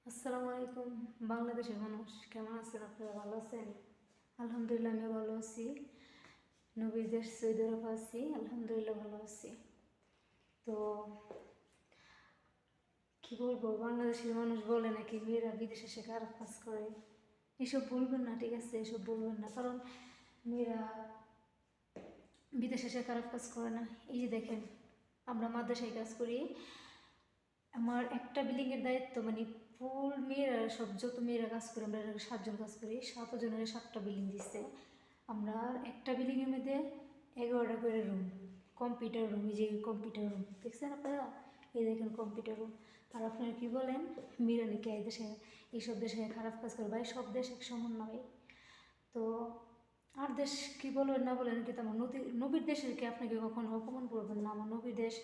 আসসালামু আলাইকুম। বাংলাদেশের মানুষ কেমন আছেন? আপনারা ভালো আছেন? আলহামদুলিল্লাহ আমি ভালো আছি। নবীর দেশ সৌদি আরব আছি, আলহামদুলিল্লাহ ভালো আছি। তো কি বলবো, বাংলাদেশের মানুষ বলে নাকি মেয়েরা বিদেশে এসে খারাপ কাজ করে। এসব বলবেন না, ঠিক আছে? এসব বলবেন না, কারণ মেয়েরা বিদেশে এসে খারাপ কাজ করে না। এই যে দেখেন, আমরা মাদ্রাসায় কাজ করি, আমার একটা বিল্ডিংয়ের দায়িত্ব, মানে ফুল মেয়েরা, সব যত মেয়েরা কাজ করি, আমরা 7 জন কাজ করি, 7 জনের 7টা বিল্ডিং দিচ্ছে। আমরা একটা বিল্ডিংয়ের মধ্যে 11টা করে রুম, কম্পিউটার রুম, এই যে কম্পিউটার রুম দেখছেন আপনারা, এই দেখেন কম্পিউটার রুম। আর আপনারা কী বলেন, মেয়েরা নাকি এই দেশে, এইসব দেশে খারাপ কাজ করে। ভাই সব দেশ এক সমান না ভাই। তো আর দেশ কী বলবেন না বলেন, কিন্তু আমার নবীর দেশের কি আপনাকে কখনো অপমান করবেন না। আমার নবীর দেশ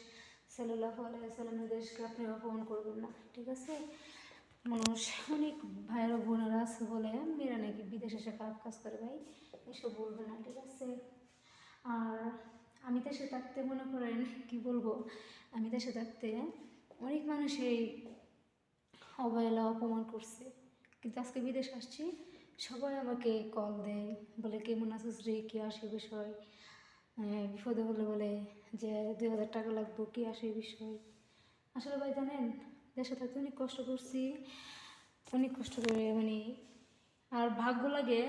সাল্লাল্লাহু আলাইহি ওয়াসাল্লামের দেশকে আপনি অপমান করবেন না, ঠিক আছে? মানুষ অনেক ভাইয়েরা বোনেরা আছে বলে মেয়েরা নাকি বিদেশে এসে খারাপ কাজ করে। ভাই এসব বলবেন না, ঠিক আছে? আর আমি দেশে থাকতে মনে করেন কি বলবো, আমি দেশে থাকতে অনেক মানুষ এই অবহেলা অপমান করছে, কিন্তু আজকে বিদেশ আসছি, সবাই আমাকে কল দেয়, বলে কেমন আছিস রে, কী আসে বিষয়, বিপদে হলে বলে যে 2000 টাকা লাগবো, কী আসে বিষয়। আসলে ভাই জানেন, দেশে থাকতে অনেক কষ্ট করছি, অনেক কষ্ট করে, মানে আর ভাগ্য লাগে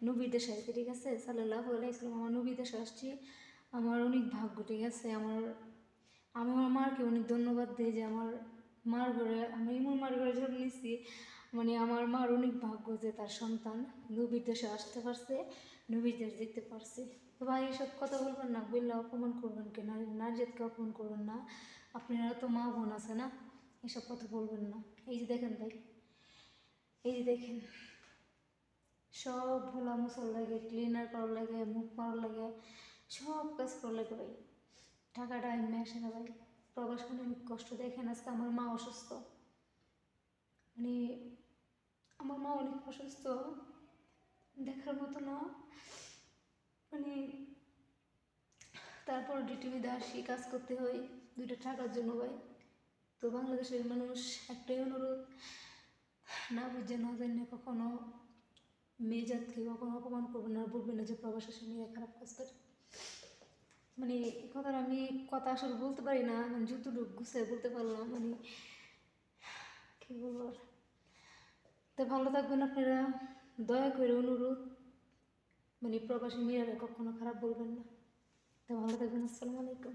নবীর দেশে আসতে, ঠিক আছে? সাল্লাল্লাহু আলাইহি ওয়াসাল্লাম, আমার নবীর দেশে আসছি, আমার অনেক ভাগ্য, ঠিক আছে? আমি আমার মাকে অনেক ধন্যবাদ দিই যে আমার মার ঘরে, আমি এমন মার ঘরে জন্ম নিয়েছি, মানে আমার মার অনেক ভাগ্য যে তার সন্তান নবীর দেশে আসতে পারছে, নবীর দেশ দেখতে পারছে। তো ভাই এসব কথা বলবেন না, বললে অপমান করবেন, কে নারীজাতকে অপমান করবেন না। আপনারা তো মা বোন আছে না, এসব কথা বলবেন না। এই যে দেখেন ভাই, এই যে দেখেন, সব ভোলা মুছার লাগে, ক্লিনার করার লাগে, মুখ মারার লাগে, সব কাজ করার লাগে ভাই। টাকাটা এমনি আসে না ভাই। প্রবাস করে অনেক কষ্ট। দেখেন আজকে আমার মা অসুস্থ, মানে আমার মা অনেক অসুস্থ, দেখার মতো না, মানে তারপর ডিটিভিতে আসি, কাজ করতে হয় 2টা টাকার জন্য ভাই। তো বাংলাদেশের মানুষ একটাই অনুরোধ, না বুঝে না জানে কখনো মেয়ে জাতকে কখনো অপমান করবেন না, বলবেন না যে প্রবাস আসে মেয়ে খারাপ কাজ করে। মানে এই কথাটা আমি কথা আসলে বলতে পারি না, মানে যতটুকু গুছিয়ে বলতে পারলাম, মানে কী বলবো আর। তো ভালো থাকবেন আপনারা, দয়া করে অনুরোধ, মানে প্রবাসী মেয়েরা কখনো খারাপ বলবেন না। তো ভালো থাকবেন, আসসালামু আলাইকুম।